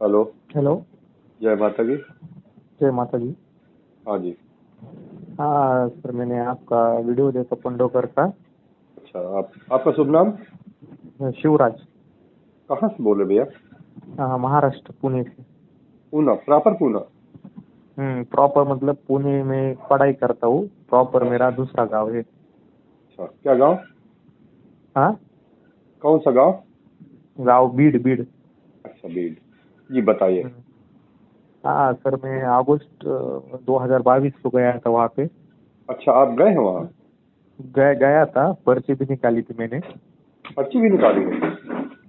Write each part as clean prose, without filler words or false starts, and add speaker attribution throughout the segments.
Speaker 1: Hello.
Speaker 2: Hello.
Speaker 1: जय माता की।
Speaker 2: जय माता जी।
Speaker 1: हाँ जी।
Speaker 2: हाँ सर, मैंने आपका वीडियो देखा पंडोकर का।
Speaker 1: अच्छा, आपका शुभ नाम?
Speaker 2: शिवराज।
Speaker 1: कहाँ से बोले भैया?
Speaker 2: हाँ, महाराष्ट्र, पुणे से।
Speaker 1: पूना, प्रॉपर पूना?
Speaker 2: प्रॉपर मतलब पुणे में पढ़ाई करता हूँ। प्रॉपर मेरा दूसरा गांव है।
Speaker 1: अच्छा, क्या गांव?
Speaker 2: हाँ,
Speaker 1: कौन सा गांव?
Speaker 2: गांव बीड, बीड।
Speaker 1: अच्छा, बीड। जी बताइए।
Speaker 2: हम्म, हाँ सर, मैं अगस्त 2022 को गया था वहाँ पे।
Speaker 1: अच्छा, आप गए हैं वहाँ?
Speaker 2: गया था, पर्ची भी निकाली थी मैंने।
Speaker 1: पर्ची भी निकाली है?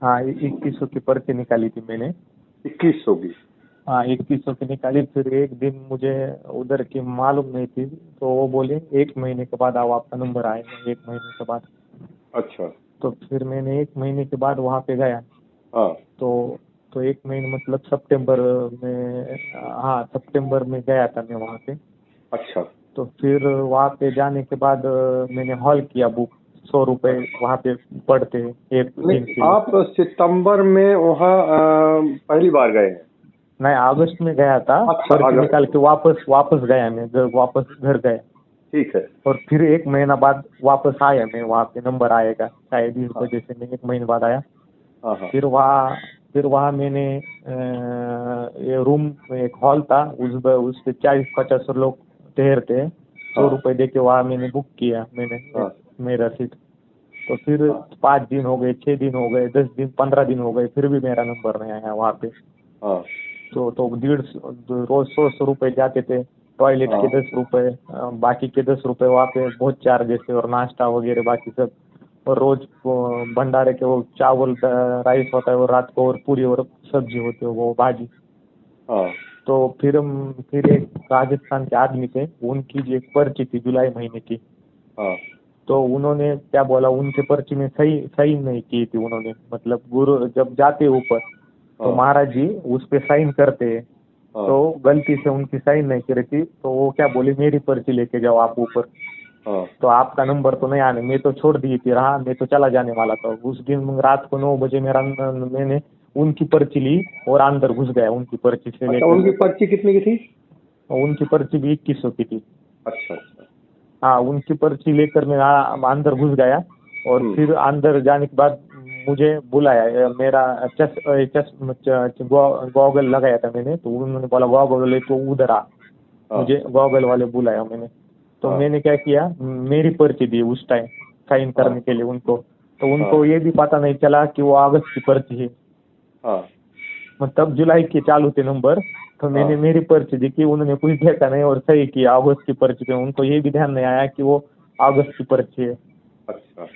Speaker 2: हाँ, 2100 की पर्ची निकाली थी मैंने।
Speaker 1: 2100 की?
Speaker 2: हाँ, 2100 की निकाली। फिर एक दिन मुझे उधर की मालूम नहीं थी, तो वो बोले 1 महीने के बाद आओ, आपका नंबर आएगा 1 महीने के बाद।
Speaker 1: अच्छा।
Speaker 2: तो फिर मैंने 1 महीने के बाद वहाँ पे गया।
Speaker 1: हाँ।
Speaker 2: तो 1 महीने मतलब सितंबर में, हाँ सितंबर में गया था मैं वहाँ पे।
Speaker 1: अच्छा।
Speaker 2: तो फिर वहाँ पे जाने के बाद मैंने हॉल किया बुक। 100 रुपए
Speaker 1: अच्छा।
Speaker 2: वहाँ पे पड़ते हैं एक दिन
Speaker 1: नहीं,
Speaker 2: के लिए।
Speaker 1: आप सितंबर में वहाँ पहली बार गए हैं?
Speaker 2: मैं अगस्त में गया था।
Speaker 1: अच्छा,
Speaker 2: पर्ची
Speaker 1: अगस्त
Speaker 2: निकाल
Speaker 1: में।
Speaker 2: के वापस वापस गया, मैं वापस घर गया।
Speaker 1: ठीक है।
Speaker 2: और फिर 1 महीना बाद वापस आया मैं वहाँ पे, नंबर आएगा शायद, इस
Speaker 1: हाँ।
Speaker 2: वजह से मैं 1 महीने बाद आया।
Speaker 1: हाँ हाँ।
Speaker 2: फिर वहाँ मैंने ये रूम, एक हॉल था, उस पे 40-50 लोग ठहरते। सौ
Speaker 1: हाँ
Speaker 2: रुपए दे के वहाँ मैंने बुक किया, मैंने
Speaker 1: हाँ
Speaker 2: मेरा सीट। तो फिर
Speaker 1: हाँ
Speaker 2: 5 दिन हो गए, 6 दिन हो गए, 10 दिन, 15 दिन हो गए, फिर भी मेरा नंबर नहीं आया वहाँ पे।
Speaker 1: हाँ
Speaker 2: तो रोज 100-100 रुपए जाते थे। टॉयलेट के
Speaker 1: हाँ
Speaker 2: 10 रुपए, बाकी के 10 रुपए वहाँ पे बहुत चार्जेस है, और नाश्ता वगैरह बाकी सब। और रोज भंडारे के वो चावल राइस होता है वो रात को, और पूरी और सब्जी होती है वो भाजी।
Speaker 1: हाँ
Speaker 2: तो फिर एक राजस्थान के आदमी थे, उनकी जो एक पर्ची थी जुलाई महीने की।
Speaker 1: हाँ
Speaker 2: तो उन्होंने क्या बोला, उनके पर्ची में सही सही नहीं की थी उन्होंने, मतलब गुरु जब जाते ऊपर, तो
Speaker 1: हाँ
Speaker 2: महाराज जी उस पे साइन करते हैं।
Speaker 1: हाँ
Speaker 2: तो गलती से उनकी साइन नहीं करी थी, तो वो क्या बोले, मेरी पर्ची लेके जाओ आप ऊपर।
Speaker 1: हाँ।
Speaker 2: तो आपका नंबर तो नहीं आने, मैं तो छोड़ दी थी, रहा मैं तो चला जाने वाला था उस दिन रात को 9 बजे। मैंने उनकी पर्ची ली और अंदर घुस गया उनकी पर्ची से
Speaker 1: अच्छा,
Speaker 2: लेकर।
Speaker 1: उनकी पर्ची कितने की थी?
Speaker 2: उनकी पर्ची भी 2100 की थी।
Speaker 1: अच्छा अच्छा।
Speaker 2: हाँ, उनकी पर्ची लेकर मैं अंदर घुस गया। और
Speaker 1: हम्म।
Speaker 2: फिर अंदर जाने के बाद मुझे बुलाया, मेरा गॉगल लगाया था मैंने, तो उन्होंने बोला गॉगल ले तो उधर आ।
Speaker 1: हाँ
Speaker 2: मुझे गॉगल वाले बुलाया मैंने। तो
Speaker 1: हाँ
Speaker 2: मैंने क्या किया, मेरी पर्ची दी उस टाइम साइन
Speaker 1: हाँ
Speaker 2: करने के लिए उनको। तो
Speaker 1: हाँ
Speaker 2: उनको ये भी पता नहीं चला कि वो अगस्त की पर्ची है,
Speaker 1: हाँ
Speaker 2: मतलब जुलाई के चालू थे नंबर। तो
Speaker 1: हाँ।
Speaker 2: मैंने मेरी पर्ची दी कि उन्होंने कुछ देखा नहीं और सही किया अगस्त की पर्ची पे, उनको ये भी ध्यान नहीं आया कि वो अगस्त की पर्ची है।
Speaker 1: अच्छा।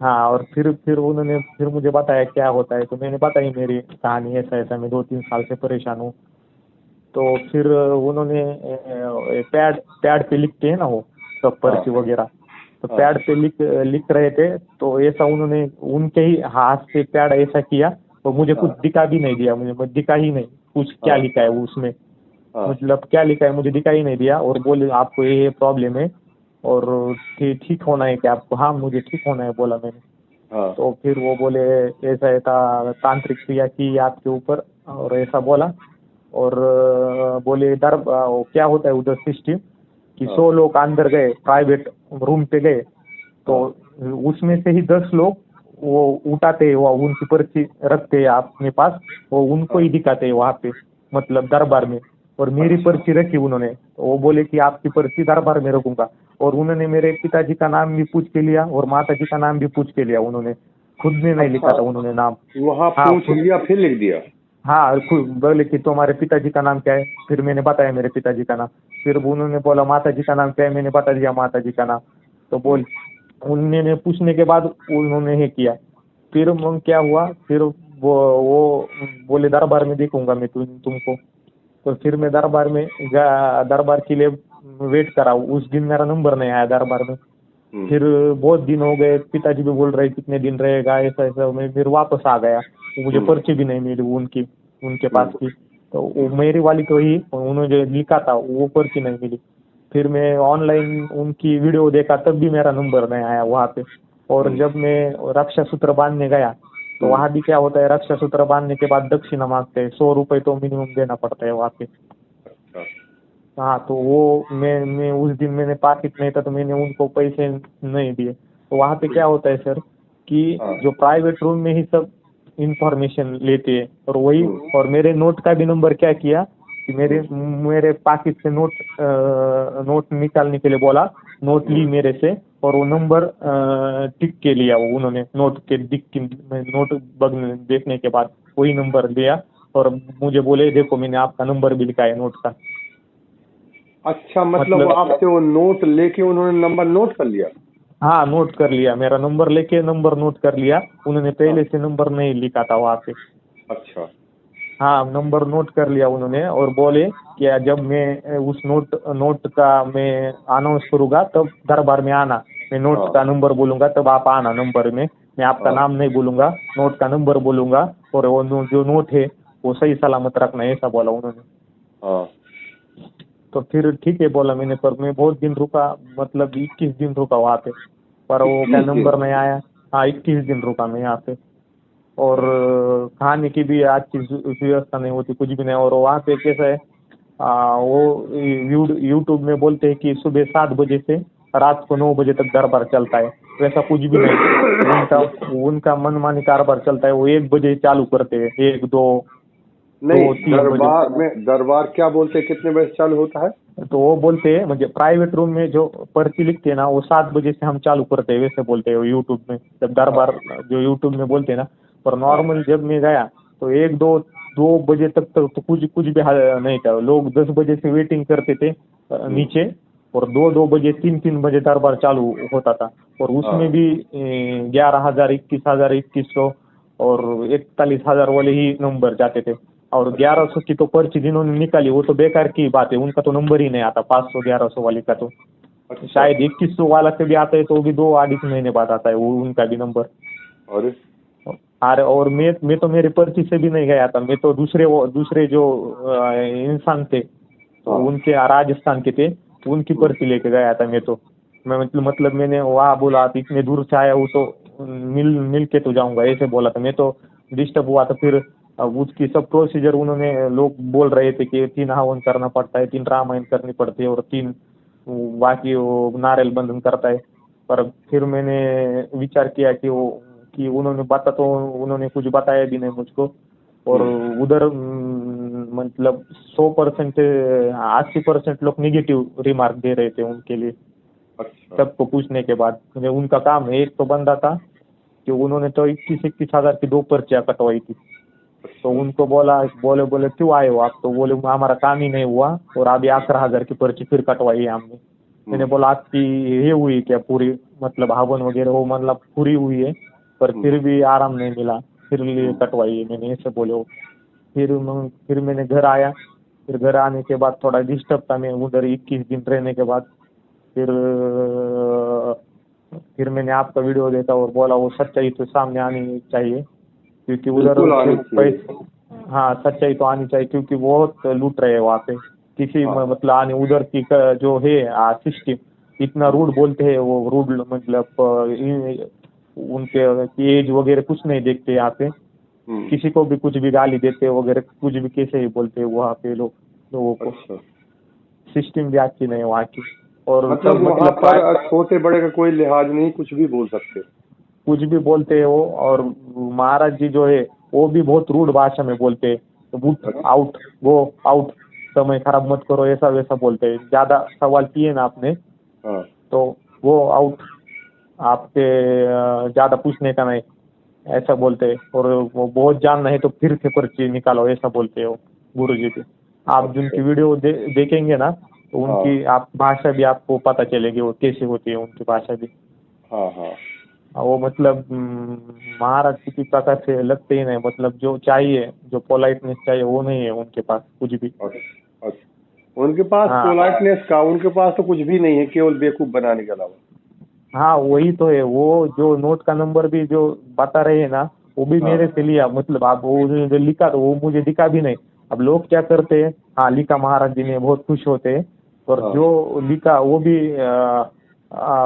Speaker 2: हाँ, और फिर उन्होंने फिर मुझे बताया क्या होता है, तो मैंने बताई मेरी कहानी, ऐसा ऐसा मैं 2-3 साल से परेशान हूँ। तो फिर उन्होंने पैड पैड पे लिखते हैं ना वो सब
Speaker 1: हाँ
Speaker 2: पर्ची वगैरह। तो
Speaker 1: हाँ
Speaker 2: पैड पे लिख लिख रहे थे, तो ऐसा उन्होंने उनके ही हाथ से पैड ऐसा किया। तो मुझे कुछ
Speaker 1: हाँ
Speaker 2: दिखा भी नहीं दिया, मुझे दिखा ही नहीं कुछ क्या
Speaker 1: हाँ
Speaker 2: लिखा है उसमें।
Speaker 1: हाँ
Speaker 2: मतलब क्या लिखा है मुझे दिखा ही नहीं दिया, और बोले आपको ये प्रॉब्लम है, और ठीक होना है क्या आपको? हाँ, मुझे ठीक होना है, बोला मैंने।
Speaker 1: हाँ
Speaker 2: तो फिर वो बोले ऐसा ऐसा तांत्रिक क्रिया की आपके ऊपर, और ऐसा बोला। और बोले वो क्या होता है उधर सिस्टम, कि
Speaker 1: हाँ
Speaker 2: 100 लोग अंदर गए, प्राइवेट रूम पे गए। तो
Speaker 1: हाँ।
Speaker 2: उसमें से ही 10 लोग वो उठाते हैं, वो उनकी पर्ची रखते हैं अपने पास, वो उनको
Speaker 1: हाँ।
Speaker 2: ही दिखाते हैं वहाँ पे, मतलब दरबार में। और मेरी
Speaker 1: अच्छा।
Speaker 2: पर्ची रखी उन्होंने, तो वो बोले कि आपकी पर्ची दरबार में रखूंगा। और उन्होंने मेरे पिताजी का नाम भी पूछ के लिया, और माता जी का नाम भी पूछ के लिया उन्होंने। खुद ने नहीं
Speaker 1: अच्छा,
Speaker 2: लिखा था उन्होंने नाम।
Speaker 1: वहाँ
Speaker 2: हाँ
Speaker 1: पूछ
Speaker 2: खुद।
Speaker 1: लिया फिर लिख दिया?
Speaker 2: हाँ, बोले कि तुम्हारे पिताजी का नाम क्या है? फिर मैंने बताया मेरे पिताजी का नाम। फिर उन्होंने बोला माता जी का नाम क्या है? मैंने बता दिया माता जी का नाम। तो
Speaker 1: हम्म।
Speaker 2: उन्होंने पूछने के बाद उन्होंने ही किया। फिर क्या हुआ, फिर वो बोले दरबार में देखूंगा मैं तुमको। तो फिर मैं दरबार के लिए वेट करा, उस दिन मेरा नंबर नहीं आया दरबार में।
Speaker 1: हम्म।
Speaker 2: फिर बहुत दिन हो गए, पिताजी भी बोल रहे कितने दिन रहेगा, ऐसा ऐसा। मैं फिर वापस आ गया, मुझे
Speaker 1: हम्म।
Speaker 2: पर्ची भी नहीं मिली उनकी, उनके पास
Speaker 1: हम्म।
Speaker 2: की। तो वो
Speaker 1: हम्म।
Speaker 2: मेरी वाली तो ही उन्होंने जो लिखा था वो पर्ची नहीं मिली। फिर मैं ऑनलाइन उनकी वीडियो देखा, तब भी मेरा नंबर नहीं आया वहाँ पे। और
Speaker 1: हम्म।
Speaker 2: जब मैं रक्षा सूत्र बांधने गया, तो वहाँ भी क्या होता है, रक्षा सूत्र बांधने के बाद दक्षिणा मांगते हैं, 100 रुपये तो मिनिमम देना पड़ता है वहाँ पे।
Speaker 1: अच्छा।
Speaker 2: हाँ, तो वो मैं उस दिन मैंने पाकिट नहीं था तो मैंने उनको पैसे नहीं दिए। तो वहाँ पे क्या होता है सर कि
Speaker 1: हाँ।
Speaker 2: जो प्राइवेट रूम में ही सब इंफॉर्मेशन लेते हैं, और वही
Speaker 1: हम्म।
Speaker 2: और मेरे नोट का भी नंबर क्या किया कि मेरे मेरे पाकिट से नोट निकालने के लिए बोला, नोट ली मेरे से, और वो नंबर टिक के लिया, वो उन्होंने नोट के नोट देखने के बाद वही नंबर लिया, और मुझे बोले देखो मैंने आपका नंबर भी लिखा है नोट का।
Speaker 1: अच्छा, मतलब
Speaker 2: मतलब
Speaker 1: आपसे वो नोट लेके उन्होंने नंबर नोट कर लिया?
Speaker 2: हाँ, नोट कर लिया, मेरा नंबर लेके नंबर नोट कर लिया, उन्होंने
Speaker 1: हाँ।
Speaker 2: पहले से नंबर नहीं लिखा था वहाँ पे।
Speaker 1: अच्छा।
Speaker 2: हाँ, नंबर नोट कर लिया उन्होंने, और बोले कि जब मैं उस नोट नोट का मैं अनाउंस करूँगा तब दरबार में आना, मैं नोट
Speaker 1: हाँ।
Speaker 2: का नंबर बोलूँगा तब आप आना नंबर में, मैं आपका
Speaker 1: हाँ।
Speaker 2: नाम नहीं बोलूँगा, नोट का नंबर बोलूँगा, और वो जो नोट है वो सही सलामत रखना, ऐसा बोला उन्होंने।
Speaker 1: हाँ।
Speaker 2: तो फिर ठीक है बोला मैंने, पर मैं बहुत दिन रुका, मतलब 21 दिन रुका वहाँ पे, पर वो क्या
Speaker 1: 21 दिन?
Speaker 2: नंबर नहीं आया। हाँ, 21 दिन रुका मैं यहाँ पे, और खाने की भी अच्छी व्यवस्था नहीं होती, कुछ भी नहीं। और वहाँ पे कैसा है, वो यूट्यूब में बोलते हैं कि सुबह 7 बजे से रात को 9 बजे तक दरबार चलता है, वैसा कुछ भी नहीं। उनका उनका मनमानी कारोबार चलता है, वो 1 बजे चालू करते हैं, 1 2
Speaker 1: नहीं,
Speaker 2: 3 बजे।
Speaker 1: दरबार क्या बोलते हैं, कितने बजे चालू होता है?
Speaker 2: तो वो बोलते हैं, मुझे प्राइवेट रूम में जो पर्ची लिखते हैं ना, वो 7 बजे से हम चालू करते हैं, वैसे बोलते हैं वो यूट्यूब में, जब दरबार जो यूट्यूब में बोलते हैं ना। पर
Speaker 1: हाँ।
Speaker 2: नॉर्मल जब मैं गया तो 1 2 2 बजे तक तो कुछ भी नहीं था, लोग 10 बजे से वेटिंग करते थे नीचे, और 2 2 बजे 3 3 बजे दरबार चालू होता था, और उसमें
Speaker 1: हाँ।
Speaker 2: भी 11,000 21,000 2100 और 41,000 वाले ही नंबर जाते थे। और
Speaker 1: अच्छा।
Speaker 2: 1100 की तो पर्ची जिन्होंने निकाली वो तो बेकार की बात है, उनका तो नंबर ही नहीं आता, 500 1100 वाली का तो
Speaker 1: अच्छा।
Speaker 2: शायद 2100 वाला से भी आता है, तो भी 2 2.5 महीने बाद आता है वो उनका भी नंबर।
Speaker 1: अरे।
Speaker 2: अरे, और मैं तो मेरी पर्ची से भी नहीं गया था, मैं तो दूसरे जो इंसान थे तो
Speaker 1: हाँ।
Speaker 2: उनके राजस्थान के थे, उनकी पर्ची लेके गया था मैं तो। मैं मतलब मैंने वहाँ बोला आप इतने दूर से आया हूँ तो मिल के तो जाऊंगा, ऐसे बोला था। मैं तो डिस्टर्ब हुआ था, फिर उसकी सब प्रोसीजर उन्होंने, लोग बोल रहे थे कि 3 हवन करना पड़ता है, 3 रामायण करनी पड़ती है, और 3 बाकी वो नारियल बंधन करता है। पर फिर मैंने विचार किया कि उन्होंने कुछ बताया भी नहीं मुझको, और उधर मतलब 100% 80% लोग निगेटिव रिमार्क दे रहे थे उनके लिए,
Speaker 1: अच्छा।
Speaker 2: सबको पूछने के बाद। मुझे उनका काम है, एक तो बंदा था कि उन्होंने तो 21 21 हज़ार की 2 पर्चियाँ कटवाई थी, तो
Speaker 1: अच्छा।
Speaker 2: उनको बोले क्यों आए हो आप, तो बोले हमारा काम ही नहीं हुआ, और अभी 11,000 की पर्ची फिर कटवाई है हमने। मैंने बोला आपकी ये हुई क्या पूरी, मतलब हवन वगैरह वो मतलब पूरी हुई है, पर फिर भी आराम नहीं मिला, फिर लिए कटवाई है मैंने, ऐसे बोले वो। फिर मैंने घर आया, फिर घर आने के बाद थोड़ा डिस्टर्ब था मैं उधर, 21 दिन रहने के बाद फिर मैंने आपका वीडियो देखा और बोला वो सच्चाई तो सामने आनी चाहिए, क्योंकि उधर
Speaker 1: बिल्कुल आनी चाहिए।
Speaker 2: पैसे, हाँ सच्चाई तो आनी चाहिए, क्योंकि बहुत लूट रहे हैं वहाँ पे। किसी
Speaker 1: हाँ।
Speaker 2: मतलब आने उधर की जो है सिस्टम इतना रूड बोलते हैं, वो रूड मतलब उनके एज वगैरह कुछ नहीं देखते यहाँ पे, किसी को भी कुछ भी गाली देते वगैरह, कुछ भी कैसे ही बोलते हैं वहाँ पे लोगों को।
Speaker 1: अच्छा,
Speaker 2: सिस्टम भी अच्छी नहीं है वहाँ की, और
Speaker 1: मतलब
Speaker 2: सब
Speaker 1: वहाँ
Speaker 2: मतलब
Speaker 1: पर छोटे बड़े का कोई लिहाज नहीं, कुछ भी बोल सकते?
Speaker 2: कुछ भी बोलते हैं वो। और महाराज जी जो है वो भी बहुत रूड भाषा में बोलते हैं, उठ आउट गो आउट, समय खराब मत करो, ऐसा वैसा बोलते हैं। ज्यादा सवाल किए ना आपने
Speaker 1: हाँ।
Speaker 2: तो वो आउट, आपके ज्यादा पूछने का नहीं, ऐसा बोलते हैं। और वो बहुत जानना है तो फिर से पर्ची निकालो, ऐसा बोलते हो गुरु जी भी। आप
Speaker 1: अच्छा।
Speaker 2: जिनकी वीडियो देखेंगे ना तो
Speaker 1: हाँ।
Speaker 2: उनकी आप भाषा भी आपको पता चलेगी वो कैसी होती है उनकी भाषा भी।
Speaker 1: हाँ। हाँ।
Speaker 2: वो मतलब महाराज किसी प्रकार से लगते ही नहीं, मतलब जो चाहिए, जो पोलाइटनेस चाहिए वो नहीं है उनके पास कुछ भी।
Speaker 1: अच्छा। अच्छा, उनके पास
Speaker 2: हाँ
Speaker 1: पोलाइटनेस का, उनके पास तो कुछ भी नहीं है, केवल बेवकूफ बनाने के अलावा।
Speaker 2: हाँ, वही तो है। वो जो नोट का नंबर भी जो बता रहे हैं ना, वो भी
Speaker 1: हाँ।
Speaker 2: मेरे से लिया, मतलब आप वो जो लिखा तो वो मुझे दिखा भी नहीं। अब लोग क्या करते हैं, हाँ लिखा महाराज जी ने, बहुत खुश होते हैं, और
Speaker 1: हाँ।
Speaker 2: जो लिखा वो भी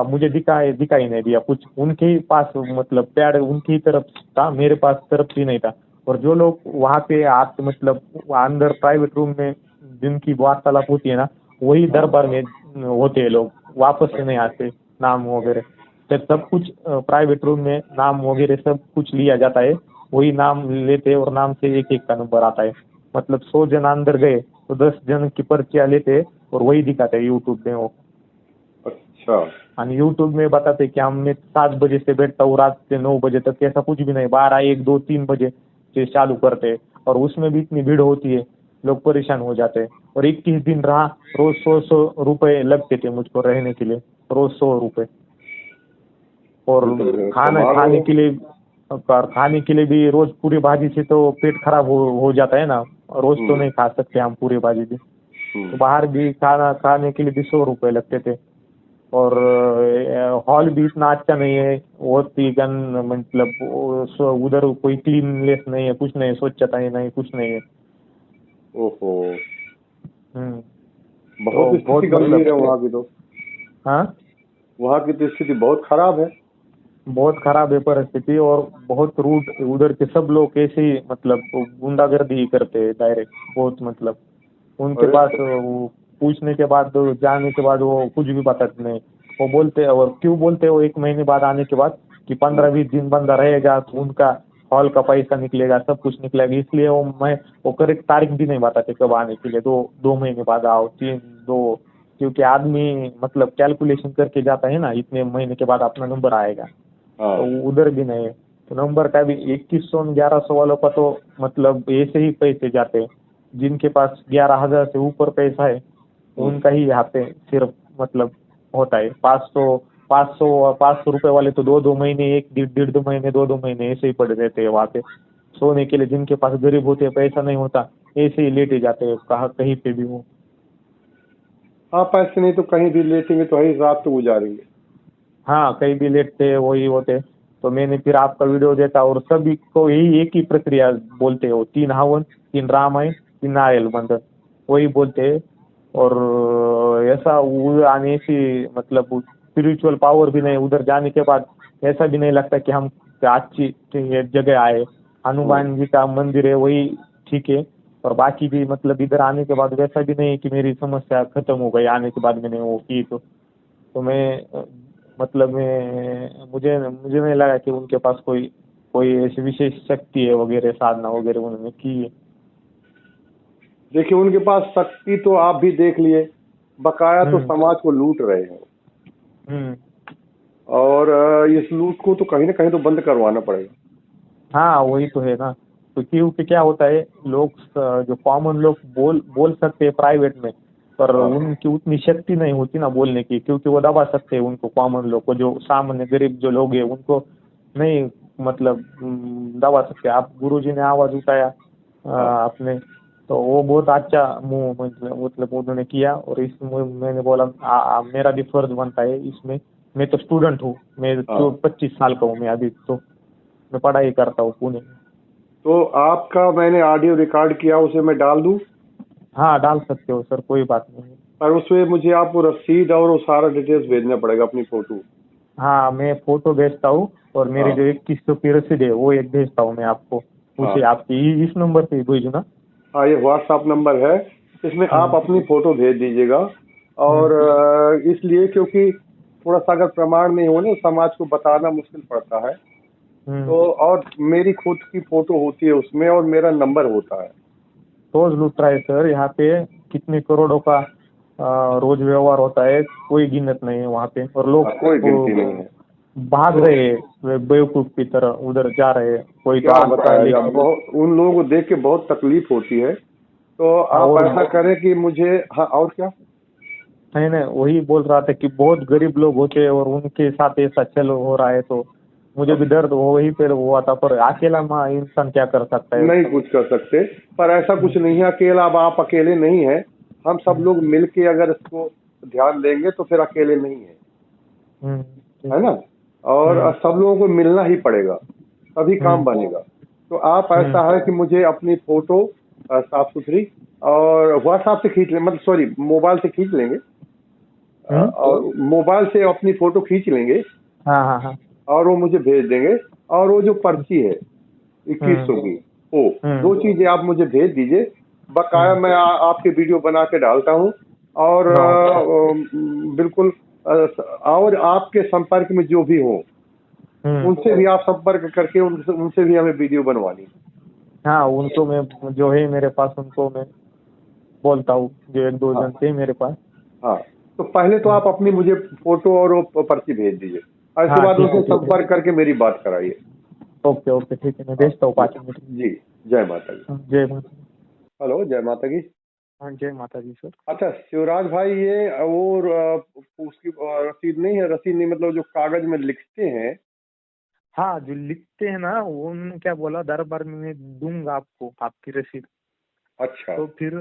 Speaker 2: मुझे दिखाई नहीं दिया कुछ। उनके ही पास मतलब पैड उनकी ही तरफ था, मेरे पास तरफ ही नहीं था। और जो लोग वहाँ पे आते मतलब अंदर प्राइवेट रूम में जिनकी वार्तालाप होती है ना, वही दरबार में होते हैं लोग, वापस से नहीं आते नाम वगैरह। जब सब कुछ प्राइवेट रूम में नाम वगैरह सब कुछ लिया जाता है, वही नाम लेते हैं और नाम से एक एक का नंबर आता है। मतलब 100 जन अंदर गए तो 10 जन की पर्चियाँ लेते हैं और वही दिखाते हैं यूट्यूब में वो।
Speaker 1: अच्छा।
Speaker 2: आणि यूट्यूब में बताते कि हम मैं 7 बजे से बैठता हूँ रात से 9 बजे तक, ऐसा कुछ भी नहीं। 12, 1, 2, 3 बजे से चालू करते हैं और उसमें भी इतनी भीड़ होती है, लोग परेशान हो जाते हैं। और 21 दिन रहा, रोज 100-100 रुपए लगते थे मुझको रहने के लिए, रोज 100 रुपए। और
Speaker 1: ये तो
Speaker 2: खाना
Speaker 1: कमाल
Speaker 2: खाने
Speaker 1: है।
Speaker 2: के लिए, और खाने के लिए भी रोज पूरी भाजी से तो पेट खराब हो जाता है ना, रोज तो
Speaker 1: हम्म,
Speaker 2: नहीं खा सकते हम पूरी भाजी भी। तो
Speaker 1: हम्म।
Speaker 2: बाहर भी खाना खाने के लिए भी 100 रुपए लगते थे। और हॉल भी इतना अच्छा नहीं है, बहुत ही गन मतलब उधर कोई क्लीननेस नहीं है, कुछ नहीं, स्वच्छता ही नहीं, कुछ नहीं है।
Speaker 1: ओहो।
Speaker 2: हम्म। तो
Speaker 1: बहुत स्थिति
Speaker 2: बहुत
Speaker 1: गंभीर है
Speaker 2: मतलब,
Speaker 1: वहाँ की तो।
Speaker 2: हाँ,
Speaker 1: वहाँ की तो स्थिति बहुत खराब है।
Speaker 2: बहुत खराब है परिस्थिति। और बहुत रूड उधर के सब लोग ऐसे ही मतलब गुंडागर्दी ही करते हैं डायरेक्ट, बहुत मतलब। उनके
Speaker 1: अरे
Speaker 2: पास वो पूछने के बाद, जाने के बाद वो कुछ भी बताते नहीं। वो बोलते हैं, और क्यों बोलते हैं वो 1 महीने बाद आने के बाद कि
Speaker 1: हम्म।
Speaker 2: 15-20 दिन बंदा रहेगा तो उनका हॉल का पैसा निकलेगा, सब कुछ निकलेगा। इसलिए वो करेक्ट तारीख भी नहीं बताते कब आने के लिए। 2 महीने बाद आओ, 3, 2, क्योंकि आदमी मतलब कैलकुलेशन करके जाता है ना, इतने महीने के बाद अपना नंबर आएगा। तो
Speaker 1: हाँ।
Speaker 2: उधर भी नहीं है। तो नंबर का भी 2100-1100 वालों का तो मतलब ऐसे ही पैसे जाते हैं। जिनके पास 11,000 से ऊपर पैसा है,
Speaker 1: हम्म।
Speaker 2: उनका ही यहाँ पे सिर्फ मतलब होता है। 500 रुपए वाले तो 2-2 महीने, 1 1.5 2 महीने, 2-2 महीने ऐसे ही पड़े रहते हैं वहाँ पे सोने के लिए। जिनके पास गरीब होते हैं, पैसा नहीं होता, ऐसे ही लेटे जाते हैं कहाँ कहीं पे भी वो।
Speaker 1: हाँ, पैसे नहीं तो कहीं भी लेटेंगे तो ही रात तो गुजारेंगे।
Speaker 2: हाँ, कहीं भी लेटते वही होते। तो मैंने फिर आपका वीडियो देखा और सभी को यही एक ही प्रक्रिया बोलते हो, 3 हवन, 3 रामायण, 3 नारियल मंत्र, वही बोलते हैं। और ऐसा आने से मतलब स्पिरिचुअल पावर भी नहीं उधर जाने के बाद। ऐसा भी नहीं लगता कि हम अच्छी ये जगह आए।
Speaker 1: हम्म।
Speaker 2: हनुमान जी का मंदिर है वही ठीक है। और बाकी भी मतलब इधर आने के बाद वैसा भी नहीं है कि मेरी समस्या खत्म हो गई आने के बाद मैंने वो की। तो मैं मतलब मैं मुझे मुझे नहीं लगा कि उनके पास कोई कोई ऐसी विशेष शक्ति है वगैरह, साधना वगैरह उन्होंने की है।
Speaker 1: देखिए, उनके पास शक्ति तो आप भी देख लिए, बकाया तो
Speaker 2: हम्म।
Speaker 1: समाज को लूट रहे हैं।
Speaker 2: हम्म।
Speaker 1: और इस लूट को तो कहीं ना कहीं तो बंद करवाना पड़ेगा।
Speaker 2: हाँ, वही तो है ना। तो क्योंकि क्या होता है, लोग जो कॉमन लोग बोल सकते हैं प्राइवेट में, पर
Speaker 1: हाँ।
Speaker 2: उनकी उतनी शक्ति नहीं होती ना बोलने की, क्योंकि वो दबा सकते हैं उनको, कॉमन लोग को, जो सामान्य गरीब जो लोग हैं उनको नहीं मतलब दबा सकते। आप गुरुजी ने आवाज उठाया
Speaker 1: हाँ।
Speaker 2: अपने, तो वो बहुत अच्छा मुंह मतलब उन्होंने किया। और इसमें मैंने बोला मेरा भी फर्ज बनता है इसमें। मैं तो स्टूडेंट हूँ, मैं
Speaker 1: हाँ।
Speaker 2: 25 साल का हूँ मैं अभी तो। मैं पढ़ाई करता हूँ पुणे में।
Speaker 1: तो आपका मैंने ऑडियो रिकॉर्ड किया, उसे मैं डाल दूं?
Speaker 2: हाँ, डाल सकते हो सर, कोई बात नहीं।
Speaker 1: और उसमें मुझे आपको रसीद और वो सारा डिटेल्स भेजना पड़ेगा, अपनी फोटो।
Speaker 2: हाँ, मैं फोटो भेजता हूँ। और मेरी
Speaker 1: हाँ।
Speaker 2: जो 2100 की रसीद है वो एक भेजता हूँ मैं आपको।
Speaker 1: हाँ।
Speaker 2: उसे आपकी इस नंबर पे भेजू ना।
Speaker 1: हाँ, ये व्हाट्सएप नंबर है। इसमें आप
Speaker 2: हम्म।
Speaker 1: अपनी फोटो भेज दीजिएगा। और
Speaker 2: हम्म।
Speaker 1: इसलिए क्योंकि थोड़ा सा अगर प्रमाण नहीं हो ना, समाज को बताना मुश्किल पड़ता है।
Speaker 2: हम्म।
Speaker 1: तो और मेरी खुद की फोटो होती है उसमें और मेरा नंबर होता है।
Speaker 2: रोज लूट रहा है सर यहाँ पे। कितने करोड़ों का रोज व्यवहार होता है, कोई गिनत नहीं है वहाँ पे। और लोग
Speaker 1: कोई गिनती नहीं
Speaker 2: वो
Speaker 1: है।
Speaker 2: भाग
Speaker 1: तो
Speaker 2: रहे हैं, वे बेवकूफ की तरह उधर जा रहे हैं। कोई तो
Speaker 1: क्या
Speaker 2: आता है
Speaker 1: बताया,
Speaker 2: लेकिन।
Speaker 1: बहुत उन लोगों को देख के बहुत तकलीफ होती है। तो आप
Speaker 2: और
Speaker 1: ऐसा करें कि मुझे, हाँ, और क्या?
Speaker 2: नहीं नहीं, वही बोल रहा था कि बहुत गरीब लोग होते हैं और उनके साथ ऐसा चल हो रहा है। तो मुझे भी दर्द वही पे हुआ था, पर अकेला माँ इंसान क्या कर सकता है
Speaker 1: नहीं
Speaker 2: उसका।
Speaker 1: कुछ कर सकते। पर ऐसा कुछ
Speaker 2: हम्म।
Speaker 1: नहीं है अकेला, अब आप अकेले नहीं हैं। हम सब
Speaker 2: हम्म।
Speaker 1: लोग मिलके अगर इसको ध्यान देंगे तो फिर अकेले नहीं है। है
Speaker 2: ठीक है।
Speaker 1: ना? और
Speaker 2: हम्म।
Speaker 1: सब लोगों को मिलना ही पड़ेगा, तभी काम
Speaker 2: हम्म।
Speaker 1: बनेगा। तो आप,
Speaker 2: हम्म।
Speaker 1: ऐसा है कि मुझे अपनी फोटो साफ सुथरी और व्हाट्सएप से खींच लें, मतलब सॉरी, मोबाइल से खींच लेंगे। और मोबाइल से अपनी फोटो खींच लेंगे
Speaker 2: हाँ हाँ हाँ।
Speaker 1: और वो मुझे भेज देंगे। और वो जो पर्ची है 2100 की, वो दो चीजें आप मुझे भेज दीजिए। बकाया मैं आपकी वीडियो बना के डालता हूँ। और बिल्कुल और आपके संपर्क में जो भी हो उनसे भी आप संपर्क करके उनसे भी हमें वीडियो बनवानी।
Speaker 2: हाँ, उनको मैं जो है मेरे पास उनको मैं बोलता हूँ, जो एक दो
Speaker 1: हाँ
Speaker 2: जन थे मेरे पास।
Speaker 1: हाँ, तो पहले तो आप अपनी मुझे फोटो और वो पर्ची भेज दीजिए और इसके
Speaker 2: हाँ
Speaker 1: बाद
Speaker 2: ठीक
Speaker 1: उनसे
Speaker 2: है ठीक है।
Speaker 1: संपर्क करके मेरी बात कराइए।
Speaker 2: ओके ओके ठीक है, मैं
Speaker 1: हाँ
Speaker 2: भेजता हूँ
Speaker 1: जी
Speaker 2: 5 मिनट में।
Speaker 1: जी, जय माता दी।
Speaker 2: हाँ, जय माता दी।
Speaker 1: हेलो, जय माता की।
Speaker 2: हाँ जय माता दी सर।
Speaker 1: अच्छा शिवराज भाई, ये वो उसकी रसीद नहीं है, रसीद नहीं मतलब जो कागज में लिखते हैं।
Speaker 2: हाँ, जो लिखते हैं ना, उन्होंने क्या बोला, दरबार में मैं दूंगा आपको आपकी रसीद।
Speaker 1: अच्छा
Speaker 2: तो फिर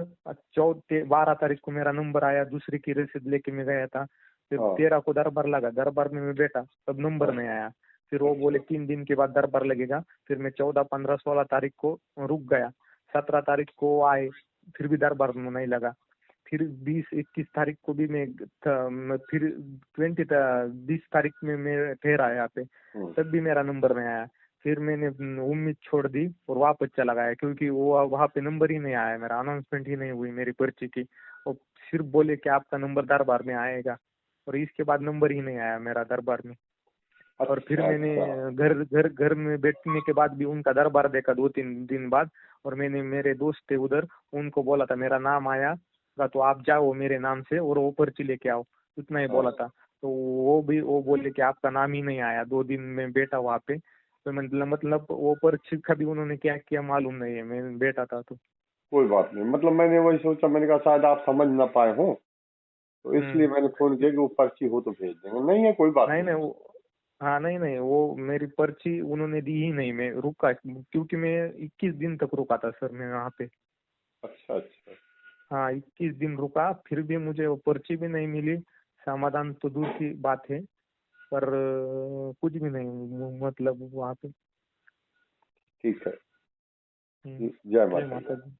Speaker 2: 12 तारीख को मेरा नंबर आया, दूसरी की रसीद लेके मैं गया था। फिर
Speaker 1: हाँ
Speaker 2: 13 को दरबार लगा, दरबार में मैं बैठा, तब नंबर
Speaker 1: हाँ,
Speaker 2: नहीं आया। फिर वो बोले 3 दिन के बाद दरबार लगेगा। फिर मैं 14, 15, 16 तारीख को रुक गया। 17 तारीख को आए, फिर भी दरबार में नहीं लगा। फिर 20, 21 तारीख को भी मैं फिर 20 तारीख में मैं फिर आया यहाँ पे, तब भी मेरा नंबर नहीं आया। फिर मैंने उम्मीद छोड़ दी और वापस चला गया, क्योंकि वो वहाँ पे नंबर ही नहीं आया, मेरा अनाउंसमेंट ही नहीं हुई मेरी पर्ची की। और सिर्फ बोले कि आपका नंबर दरबार में आएगा, और इसके बाद नंबर ही नहीं आया मेरा दरबार में। और फिर
Speaker 1: अच्छा
Speaker 2: मैंने
Speaker 1: अच्छा।
Speaker 2: घर में बैठने के बाद भी उनका दरबार देखा 2-3 दिन बाद। और मैंने, मेरे दोस्त थे उधर, उनको बोला था मेरा नाम आया तो आप जाओ मेरे नाम से और वो पर्ची लेके आओ, इतना ही
Speaker 1: हाँ
Speaker 2: बोला था। तो वो बोले कि आपका नाम ही नहीं आया। 2 दिन में बैठा वहाँ पे, तो मतलब वो पर्ची का भी उन्होंने क्या किया मालूम नहीं है, मैं बैठा था तो।
Speaker 1: कोई बात नहीं, मतलब मैंने वही सोचा, मैंने कहा शायद आप समझ ना पाए हो, तो इसलिए
Speaker 2: हम्म।
Speaker 1: मैंने फोन किया कि वो पर्ची हो तो भेज देंगे। नहीं है, कोई बात
Speaker 2: नहीं
Speaker 1: नहीं।
Speaker 2: नहीं वो, हाँ नहीं नहीं, वो मेरी पर्ची उन्होंने दी ही नहीं, मैं रुका, क्योंकि मैं 21 दिन तक रुका था सर मैं वहाँ पे।
Speaker 1: अच्छा अच्छा।
Speaker 2: हाँ, 21 दिन रुका, फिर भी मुझे वो पर्ची भी नहीं मिली। समाधान तो दूर की बात है, पर कुछ भी नहीं मतलब वहाँ पे।
Speaker 1: ठीक है।
Speaker 2: हम्म,
Speaker 1: जय
Speaker 2: जय
Speaker 1: माता दी।
Speaker 2: माता दी।